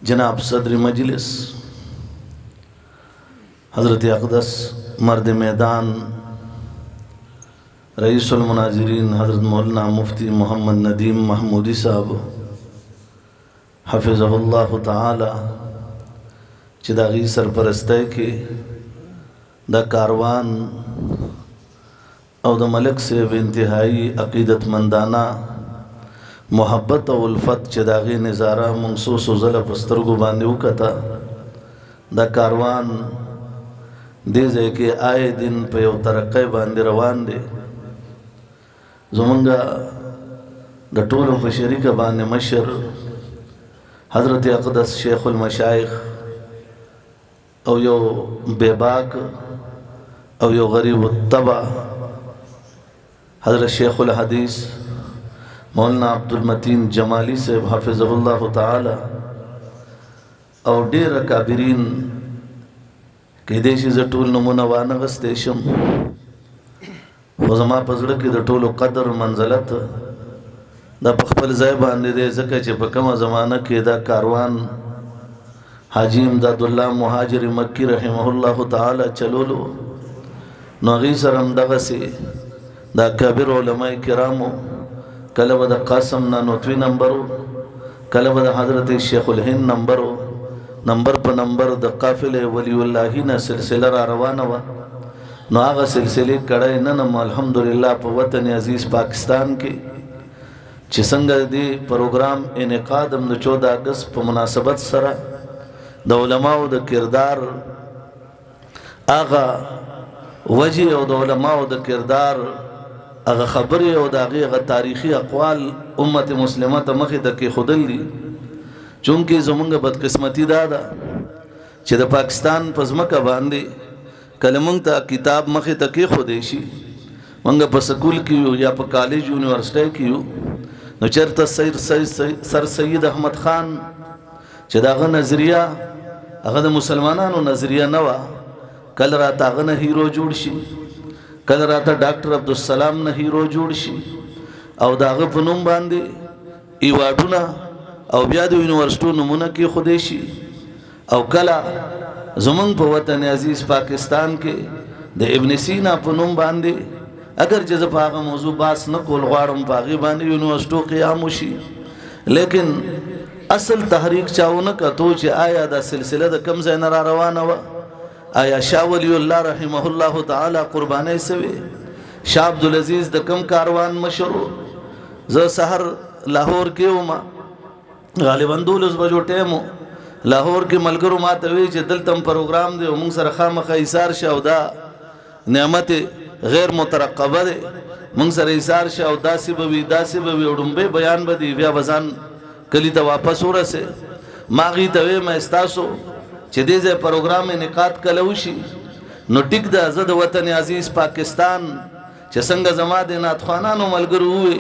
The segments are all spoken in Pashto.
جناب صدر مجلس حضرت اقدس مرد میدان رئیس المناظرین حضرت مولانا مفتی محمد ندیم محمودی صاحب حفظہ اللہ تعالی چې د هغې سرپرستی کې دا کاروان او د ملک صاحب انتہائی عقیدت مندانہ محبت او الفت چې د هغې نظاره موږ څو څو ځله په سترګو باندې وکته دا کاروان دې ځای کې آئے دن په یو ترقۍ باندې روان دی زمونږ د ټولو په شریکه باندې مشر حضرت اقدس شیخ المشایخ او یو بیباک او یو غریب الطبع حضرت شیخ الحدیث مولانا عبدالمتین جمالی صاحب حفظہ اللہ تعالی او ډیر اکابرین کېدای شي زه ټول نومونه وانغستی شم خو زما په زړه کې د ټولو قدر منزلت دا په خپل ځای باندې دی ځکه چې په کومه زمانه کې دا کاروان حاجی امداد الله مهاجر مکی رحمه الله تعالی چلولو نو هغې سره همدغسې دا کبیر علماء کرامو کله به د قاسم نانوتوي نمبر کله به د حضرت شیخ الهند نمبر په نمبر د قافله ولی الله نه سلسله را روانه وه نو هغه سلسلې کړی نن هم الحمدلله په وطن عزیز پاکستان کې چې څنګه دې پروګرام انعقاد هم د 14 اګست په مناسبت سره د علماو د کردار هغه وجه او د علماو د کردار هغه خبرې او د هغې تاریخي اقوال امت مسلمه ته مخې ته کېښودل دي چونکې زمونږ بدقسمتي دا ده چې د پاکستان په ځمکه باندې کله مونږ ته کتاب مخې ته کېښودی شي مونږ په سکول کې یو یا په کالج یونیورسټۍ کې یو نو چېرته سر سید احمد خان چې د هغه نظریه هغه د مسلمانانو نظریه نه وه کله راته هغه نه هیرو جوړ شي کله راته ډاکټر عبدالسلام نه هیرو جوړ شي او د هغه په نوم باندې ایوارډونه او بیا د یونیورسټو نومونه کېښودی شي او کله زمونږ په وطن عزیز پاکستان کې د ابن سینا په نوم باندې اگر چې زه په هغه موضوع بحث نه کول غواړم په هغې باندې یونیورسټو قیام وشي لیکن اصل تحریک چاونه کتو چې آیا دا سلسله د کم ځای نه را روانه وه آیا شاه ولی الله رحمه الله تعالی قربانی سوی شاه عبدالعزیز د کم کاروان مشر زه سحر لاهور کې وم غالبا 12 بجو ټیم لاهور کې ملګرو ما ته وی چې دلته پروګرام دی موږ سره خامخا ایثار شه او دا نعمت غیر مترقبه دی موږ سره ایثار شه او داسې به وي وډمبه بیان به دی بیا وزن کلی ته واپس ورسه ما غي ته مې استاسو چې دې ځای پروګرام انعقاد کله وشي نو ټیک ده زه د وطن عزیز پاکستان چې څنګه زما د ناتخوانانو ملګرو وي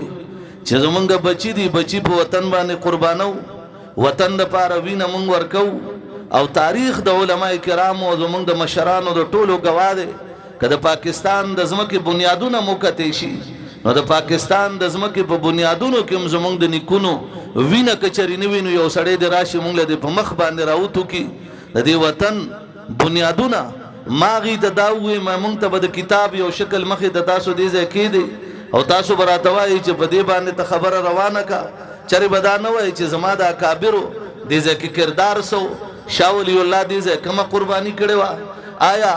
چې زمونږ بچی دي بچی په وطن باندې قربانو وطن د پاره وینه مونږ ورکو او تاریخ د علماء کرامو او زمونږ د مشرانو د ټولو گواه دی که د پاکستان د ځمکې بنیادونه موکتی شي نو د پاکستان د ځمکې په بنیادونو کې هم زمونږ د نیکونو وینه کچري نه وینو یو سړی د راشي مونږ له په مخ باندې راوتو کې د دې وطن بنیادونه ما غي ته دا وې ما مونږ ته به د کتاب یو شکل مخې ته تاسو دې ځای کېدی او تاسو به راته وایي چې په دې باندې ته خبره روانه کا چرې به دا نه وایي چې زما د اکابرو دې ځای کې کردار سو شاه ولی الله دې ځای کومه قرباني کړې وه آیا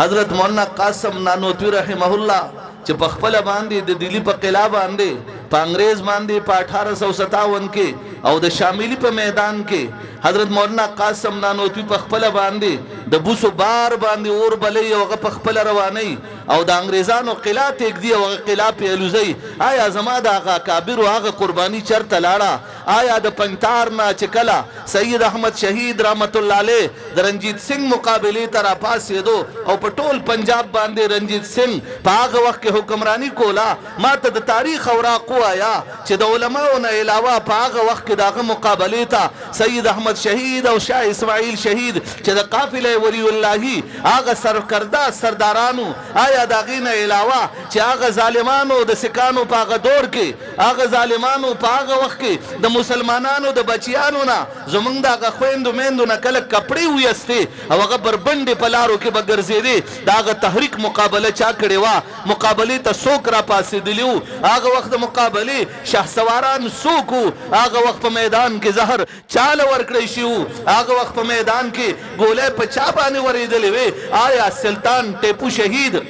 حضرت مولانا قاسم نانوتوي رحمه الله چې په خپله باندې د دلی په قلعه باندې په انګریز باندې په 1857 کې او د شاملی په میدان کې حضرت مولانا قاسم نانوتوي په خپله باندې د بوسو بار باندې اور بلې او هغه په خپله رواني او د انګریزانو قلعه تېږدي او هغه قلعه پې الوزي آیا زما د هغه اکابرو هغه قرباني چرته لاړه آیا د پنجتار نه چې کله سید احمد شهید رحمت الله علیه د رنجیت سنگھ مقابلې ته راپاڅېدو او په ټول پنجاب باندې رنجیت سنگھ په هغه وخت کې حکمرانی کولا ما ته د تاریخ اوراق ووایه چې د علماو نه علاوه په هغه وخت کې د هغه مقابلې ته سید احمد شهید او شاه اسماعیل شهید چې د قافله ولی الله هغه سرکرده سردارانو آیا د هغې نه علاوه چې هغه ظالمانو د سکانو په هغه دور کې هغه ظالمانو په هغه وخت کې د مسلمانانو د بچیانو نه زمونږ د هغه خویندو میندو نه کله کپړې ویستې او هغه بربنډې په لارو کې به ګرځېدې د هغه تحریک مقابله چا کړې وه مقابلې ته څوک را پاڅېدلي وو هغه وخت د مقابلې شهسواران څوک وو هغه وخت په میدان کې زهر چاله ورکړی شي وو هغه وخت په میدان کې ګولۍ په چا باندې ورېدلې وې آیا سلطان ټیپو شهید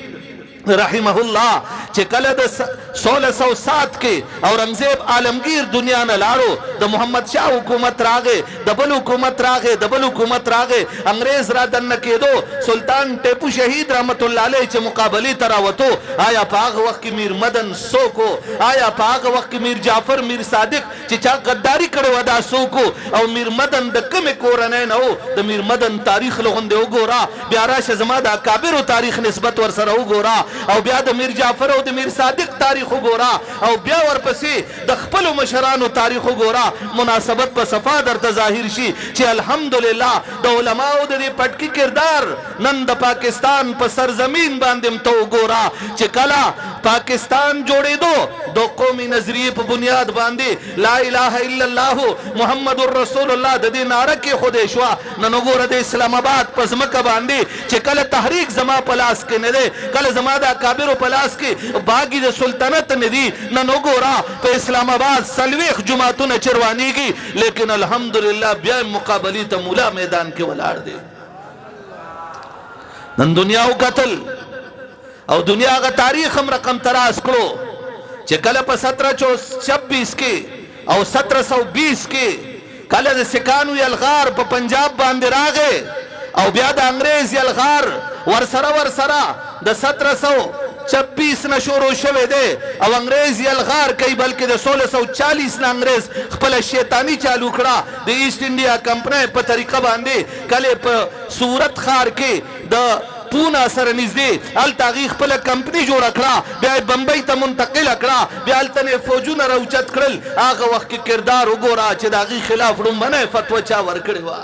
رحمه الله چې کله د 1607 کې اورنګزیب عالمگیر دنیا نه لاړو د محمد شاه حکومت راغې د بل حکومت راغې د بل حکومت راغې انګریز را دننه کېدو سلطان ټیپو شهید رحمت الله علیه چې مقابلې ته راوتو آیا په هغه وخت کې میر مدن څوک و آیا په هغه وخت کې میر جعفر میر صادق چې چا غداري کړې وه دا څوک و او میر مدن د کومې کورنۍ نه و د میر مدن تاریخ لغوندې وګوره بیا راشه زما د اکابرو تاریخ نسبت ورسره وګوره او بیا د میر جعفر او د میر صادق تاریخ وګوره او بیا ورپسې د خپلو مشرانو تاریخ وګوره مناسبت په صفا درته ظاهر شي چې الحمدلله د علماو د دې پټکي کردار نن د پاکستان په سرزمین باندې ته وګوره چې کله پاکستان جوړېدو د قومي نظریې په بنیاد باندې لا اله الا الله محمد رسول الله د دې ناره کېښودې شوه نن وګوره د اسلام آباد په ځمکه باندې چې کله تحریک زما په لاس کې نه دی کله زما د اکابرو په لاس کې باغی د سلطنت نه دي نن وګوره په اسلام آباد 40 جماعتونه چروانیږي لیکن الحمدلله بیا مقابلې ته مولا میدان کې ولاړ دی نن دنیا وکتل او دنیا هغه تاریخ هم رقم تراز کړو چې کله په 1726 کې او 1720 کې کله د سکانو یلغار په پنجاب باندې راغې او بیا د انګریز یلغار ورسره د 1726 نه شروع شوی دی او انګریز یلغار کوي بلکې د 1640 نه انګریز خپله شیطاني چالو کړه د ایسټ انډیا کمپنۍ په طریقه باندې کله په صورت ښار کې د پونا سره نږدې هلته هغې خپله کمپنۍ جوړه کړه بیا یې بمبۍ ته منتقله کړه بیا هلته نه فوجونه راوچت کړل هغه وخت کې کردار وګوره چې د هغې خلاف لومبنۍ فتوه چا ورکړې وه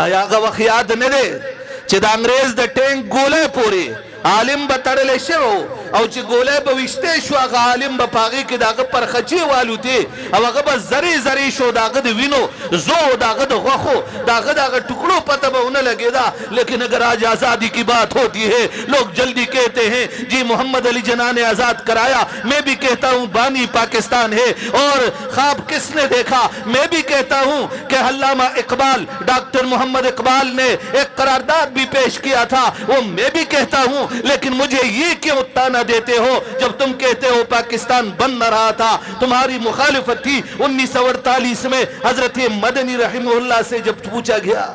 آیا هغه وخت یاد نه دی چې د انګریز د ټینک ګولۍ پورې عالم به تړلی شوی او چې ګولۍ به ویشتی شو هغه عالم به په هغې کې د هغه پرخچې والوتې او هغه به زرې شو د هغه د وینو زو د هغه د غوښو د هغه د هغه ټکړو پته به ونه لګېده لیکن اگر آج آزادی کی بات ہوتی ہے لوگ جلدی کہتے ہیں جی محمد علی جناح نے آزاد کرایا میں بھی کہتا ہوں بانی پاکستان ہے اور خواب کس نے دیکھا میں بھی کہتا ہوں کہ علامہ اقبال ڈاکٹر محمد اقبال نے ایک قرارداد بھی پیش کیا تھا وہ میں بھی کہتا ہوں لیکن مجھے یہ کیوں تانا دیتے ہو جب تم کہتے ہو پاکستان بن نہ رہا تھا تمہاری مخالفت تھی 1948 میں حضرت مدنی رحمہ اللہ سے جب پوچھا گیا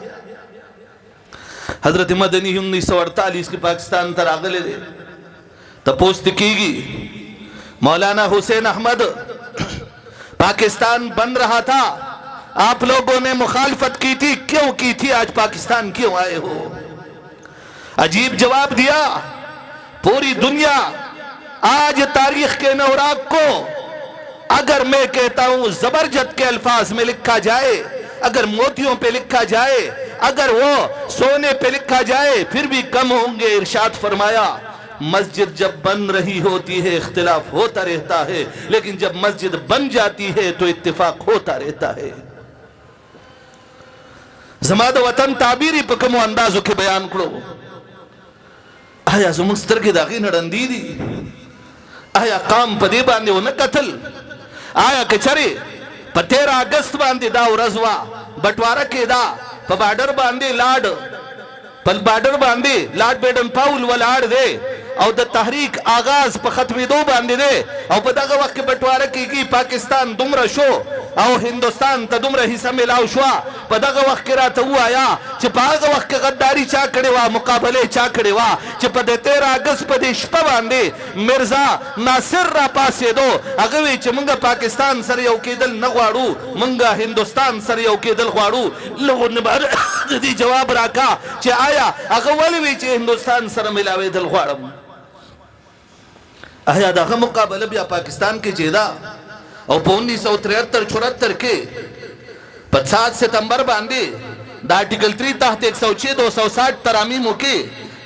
حضرت مدنی 1948 کے پاکستان تر آگلے دے تپوست کی گی مولانا حسین احمد پاکستان بن رہا تھا آپ لوگوں نے مخالفت کی تھی کیوں کی تھی آج پاکستان کیوں آئے ہو عجیب جواب دیا پوری دنیا آج تاریخ کے نوراق کو اگر میں کہتا ہوں زبرجد کے الفاظ میں لکھا جائے اگر موتیوں پہ لکھا جائے اگر وہ سونے پہ لکھا جائے پھر بھی کم ہوں گے ارشاد فرمایا مسجد جب بن رہی ہوتی ہے اختلاف ہوتا رہتا ہے لیکن جب مسجد بن جاتی ہے تو اتفاق ہوتا رہتا ہے زماد وطن تعبیری پا کمو اندازو کے بیان کرو آیا زمون سترګې د هغې نه ړندې دي آیا قام په دې باندې ونه کتل آیا که چرې په 13 اګست باندې دا ورځ وه بټواره کېده په باډر باندې لاډ بیډن پاول ولاړ دی او د تحریک آغاز په ختمېدو باندې دی او په دغه وخت کې بټواره کېږي پاکستان دومره شو او هندوستان ته دومره حصه ملاو شوه په دغه وخت کې راته ووایه چې په هغه وخت کې غداري چا کړې وه مقابلې چا کړې وه چې په د 13 اګست په دې شپه باندې مرزا ناصر را پاڅېدو هغه وی چې موږ پاکستان سره یو کېدل نه غواړو موږ هندوستان سره یو کېدل غواړو لغو د دې جواب راکا چې آیا هغه ولې وی چې هندوستان سره ملاوېدل غواړم آیا دغه مقابله بیا پاکستان کې چېده او په 1973-74 کې په 7 ستمبر باندې د آرټیکل 3 تحت 106 260 ترامیم کې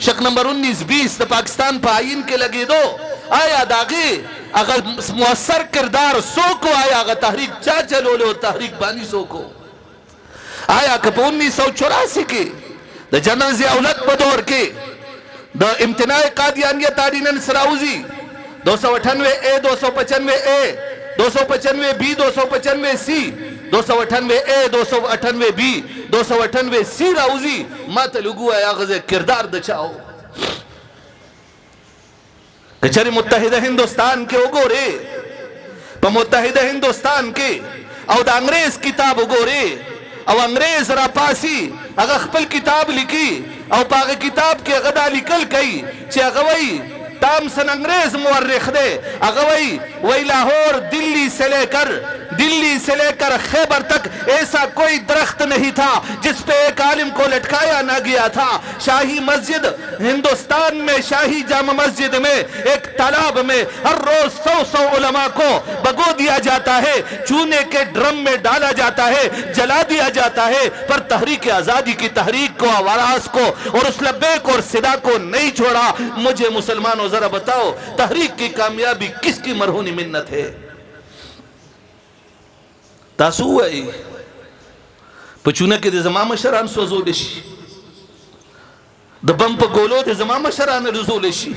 شک نمبر 19-20 د پاکستان په آئین کې لګېدو آیا داغه اگر مؤثر کردار سو کو آیا اگر تحریک چا چلو لے تحریک بانی سو کو آیا کپ 1984 کے دا جنرل ضیاء الحق بدور کے دا امتناع قادیانیت آرڈیننس سراؤزی 298 اے 295 اے 295 بی 295 سی 298 اے 298 بی 298 سی راؤزی ما تلگو آیا غزے کردار دچاؤ کچھری متحدہ ہندوستان کے اگو رے پا متحدہ ہندوستان کے او دا انگریز کتاب اگو رے او انگریز را پاسی اگر خپل کتاب لکی او پاک کتاب کے غدا لکل کئی چی اگوئی تامسن انگریز مورخ دے اگوئی وی لاہور دلی سے لے کر خیبر تک ایسا کوئی درخت نہیں تھا جس پہ ایک عالم کو لٹکایا نہ گیا تھا شاہی مسجد ہندوستان میں شاہی جامع مسجد میں ایک تالاب میں ہر روز 100 علماء کو بگو دیا جاتا ہے چونے کے ڈرم میں ڈالا جاتا ہے جلا دیا جاتا ہے پر تحریک آزادی کی تحریک کو آواز کو اور اس لبیک اور صدا کو نہیں چھوڑا مجھے مسلمانوں ذرا بتاؤ تحریک کی کامیابی کس کی مرہونی منت ہے تاسو ہوئی پچونہ کے دے زمان مشران سوزولشی دا بم پا گولو دے زمان مشران رزولشی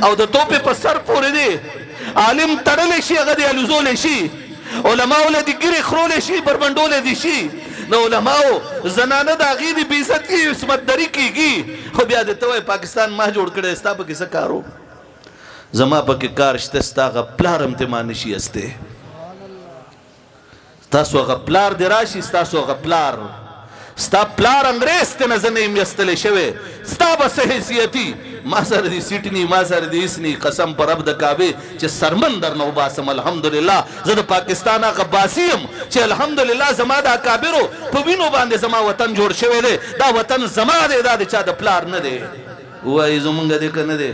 او دا توپے پا سر پورے دے عالم ترلشی اگر دے علزولشی علماء لے دی گری خرولشی بربندولے دی شی نو علماء زنانہ دا غیدی بیزت کی اسمت دری کی گی خو بیا دیتا ہوئے پاکستان ماہ جوڑ کردے استا پا کسا کارو زمان پا کی کارشتے استا غا پلار امتمانشی استے ستاسو اگا پلار دراشی ستاسو اگا پلار ستا پلار انگریز تے نظنیم یستلے شوے ستا بس حیثیتی ما سر دی سیٹنی ما سر دی اسنی قسم پر عبد کعبے چے سرمندر نو باسم الحمدللہ زد پاکستان آقا باسیم چے الحمدللہ زما دا کابرو پبینو باندے زما وطن جوڑ شوے دے دا وطن زما دے دا دے چا دا پلار ندے ہوا ایزو منگا دے کر ندے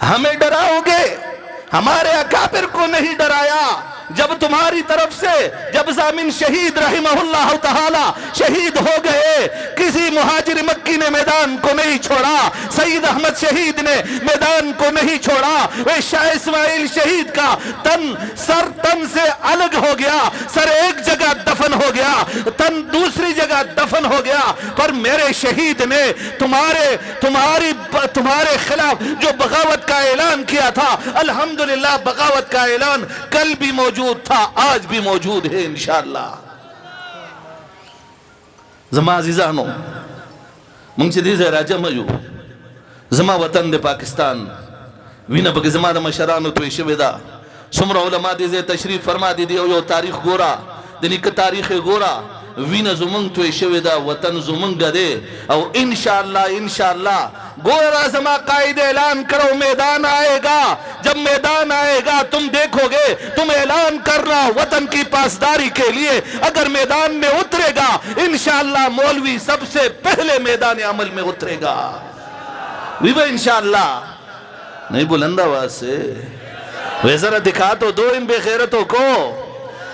ہمیں ڈراؤ گے ہمارے اکابر کو نہیں ڈرایا جب تمہاری طرف سے جب زامن شہید رحمہ اللہ تعالی شہید ہو گئے کسی مہاجر مکی نے میدان کو نہیں چھوڑا سید احمد شہید نے میدان کو نہیں چھوڑا وہ شاہ اسماعیل شہید کا سر تن سے الگ ہو گیا سر ایک جگہ دفن ہو گیا تن دوسری جگہ دفن ہو گیا پر میرے شہید نے تمہارے خلاف جو بغاوت کا اعلان کیا تھا الحمدللہ بغاوت کا اعلان کل بھی موجود تھا آج بھی موجود ہے انشاءاللہ زما عزیزانو منگ چی دیزے راجہ مجو زما وطن دے پاکستان وینا پاک زما دا مشرانو توی شویدہ سمرہ علماء دیزے تشریف فرما دی دیو یو تاریخ گورا دنی کا تاریخ گورا وینا زمنگ توی شویدہ وطن زمنگ دے او انشاءاللہ گورا زما قائد اعلان کرو میدان آئے گا جب میدان آئے گا تم دیکھو گے تم اعلان کرنا وطن کی پاسداری کے لیے اگر میدان میں اترے گا انشاءاللہ مولوی سب سے پہلے میدان عمل میں اترے گا ویبا انشاءاللہ نہیں بلند آواز سے ویزرہ دکھا تو دو ان بے غیرتوں کو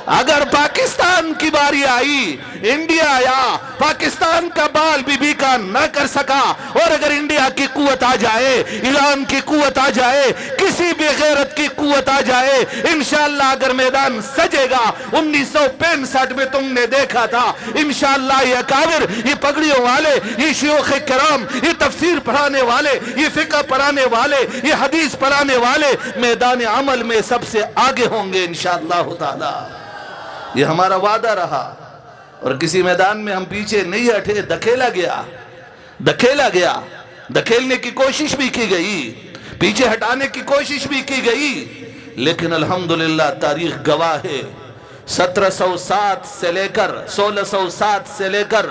اگر پاکستان کی باری آئی انڈیا آیا پاکستان کا بال بی بی کا نہ کر سکا اور اگر انڈیا کی قوت آ جائے ایران کی قوت آ جائے کسی بے غیرت کی قوت آ جائے انشاءاللہ اگر میدان سجے گا 1965 میں تم نے دیکھا تھا انشاءاللہ یہ اکابر یہ پگڑیوں والے یہ شیوخ کرام یہ تفسیر پڑھانے والے یہ فقہ پڑھانے والے یہ حدیث پڑھانے والے میدان عمل میں سب سے آگے ہوں گے انشاءاللہ تعالی یہ ہمارا وعدہ رہا اور کسی میدان میں ہم پیچھے نہیں ہٹے دکھیلا گیا دکھیلنے کی کوشش بھی کی گئی پیچھے ہٹانے کی کوشش بھی کی گئی لیکن الحمدللہ تاریخ گواہ ہے 1707 سے لے کر 1607 سے لے کر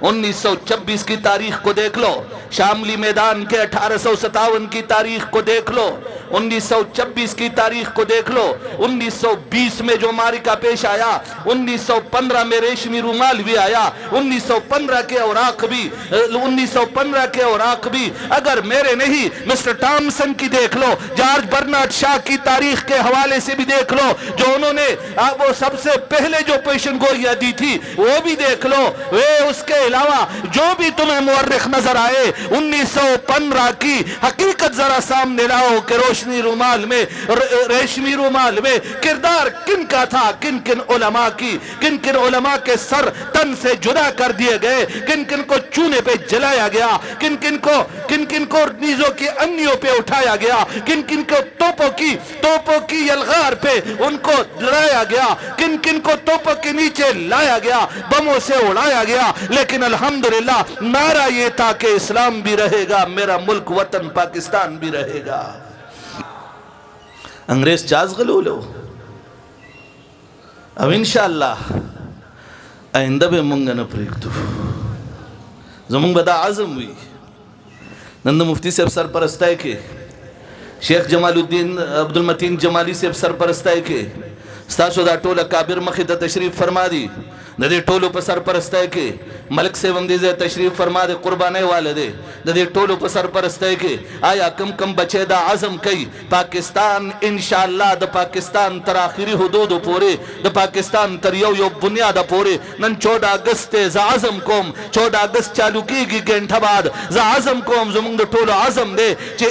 1926 کی تاریخ کو دیکھ لو شاملی میدان کے 1857 کی تاریخ کو دیکھ لو، 1926 کی تاریخ کو دیکھ لو، 1920 میں جو معرکہ پیش آیا، 1915 میں ریشمی رومال بھی آیا، 1915 کے اوراق بھی اگر میرے نہیں مسٹر ٹامسن کی دیکھ لو، جارج برنارڈ شاہ کی تاریخ کے حوالے سے بھی دیکھ لو، جو انہوں نے وہ سب سے پہلے جو پیشن گوئیاں دی تھی وہ بھی دیکھ لو۔ اس کے علاوہ جو بھی تمہیں مورخ نظر آئے 1915 کی حقیقت ذرا سامنے لاؤ کہ روشنی رومال میں، ریشمی رومال میں کردار کن کا تھا، کن کن علماء کی، کن کن علماء کے سر تن سے جدا کر دیے گئے، کن کن کو چونے پہ جلایا گیا، کن کن کو نیزوں کی انیوں پہ اٹھایا گیا، کن کن کو توپوں کی یلغار پہ ان کو لڑایا گیا، کن کن کو توپوں کے نیچے لایا گیا، بموں سے اڑایا گیا، لیکن الحمدللہ نعرہ یہ تھا کہ اسلام بھی رہے گا، میرا ملک وطن پاکستان بھی رہے گا۔ انگریز چاز غلولو اب انشاءاللہ آئندہ بے منگا نہ پریکتو زمان بدا عظم ہوئی نند مفتی سے سرپرستائی کے، شیخ جمال الدین عبدالمتین جمالی سے سرپرستائی کے، ستاسو دا ٹولہ کابر مخیدہ تشریف فرما دی، ندے ٹولو پر سرپرستائی کے، ملک سے وندیزے تشریف فرما دے، قربانے والدے ندے ٹولو پر سرپرستائی کے، آیا کم کم بچے دا عظم کئی پاکستان انشاءاللہ دا پاکستان تر آخری حدود پورے، دا پاکستان تر یو بنیاد پورے، نن 14 اگست زا عظم کوم 14 اگست چالو کی گی گھنٹہ بعد زا عظم کوم زمانگ دا ٹولو عظم دے چھے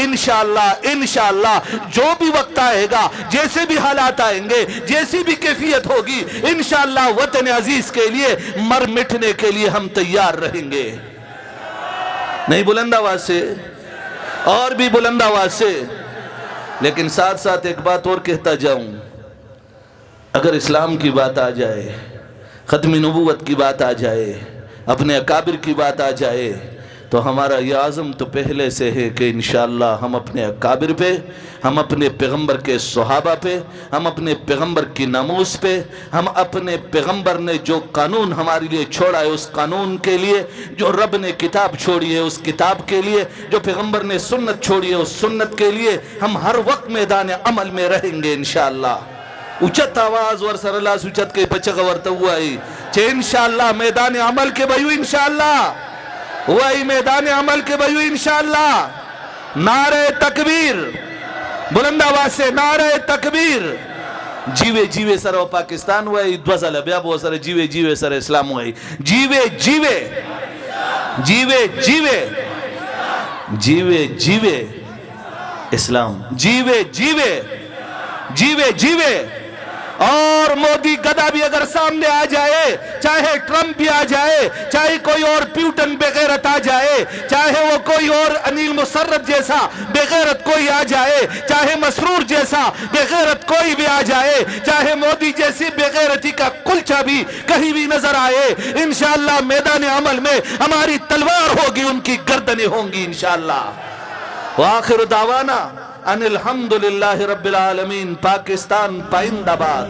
انشاءاللہ جو بھی وقت آئے گا، جیسے بھی حالات آئیں گے، جیسی بھی کیفیت ہوگی، انشاءاللہ وطن عزیز کے لیے مر مٹنے کے لیے ہم تیار رہیں گے۔ نہیں بلند آواز سے اور بھی بلند آواز سے، لیکن ساتھ ساتھ ایک بات اور کہتا جاؤں، اگر اسلام کی بات آ جائے، ختم نبوت کی بات آ جائے، اپنے اکابر کی بات آ جائے، تو ہمارا یہ عزم تو پہلے سے ہے کہ انشاءاللہ ہم اپنے اکابر پہ، ہم اپنے پیغمبر کے صحابہ پہ، ہم اپنے پیغمبر کی ناموس پہ، ہم اپنے پیغمبر نے جو قانون ہمارے لیے چھوڑا ہے اس قانون کے لیے، جو رب نے کتاب چھوڑی ہے اس کتاب کے لیے، جو پیغمبر نے سنت چھوڑی ہے اس سنت کے لیے، ہم ہر وقت میدان عمل میں رہیں گے انشاءاللہ۔ اچت آواز ور سر اللہ سوچت کے پچھا ورتا ہوا ہے چھے انشاءاللہ میدان عمل کے بیو انشاءاللہ، وہی میدان عمل کے بیو انشاءاللہ۔ نعرہ تکبیر، بلند آواز سے نعرہ تکبیر۔ جیوے سر و پاکستان ہوئی دوزل بیا بو سر جیوے سر اسلام ہوئی، جیوے اسلام، جیوے اور مودی گدہ بھی اگر سامنے آ جائے، چاہے ٹرمپ بھی آ جائے، چاہے کوئی اور پیوٹن بغیرت آ جائے، چاہے وہ کوئی اور انیل مسرت جیسا بغیرت کوئی آ جائے، چاہے مسرور جیسا بغیرت کوئی بھی آ جائے، چاہے مودی جیسی بغیرتی کا کلچہ بھی کہیں بھی نظر آئے، انشاءاللہ میدان عمل میں ہماری تلوار ہوگی، ان کی گردنیں ہوں گی انشاءاللہ۔ وآخر دعوانا ان الحمدللہ رب العالمین۔ پاکستان پائندہ باد۔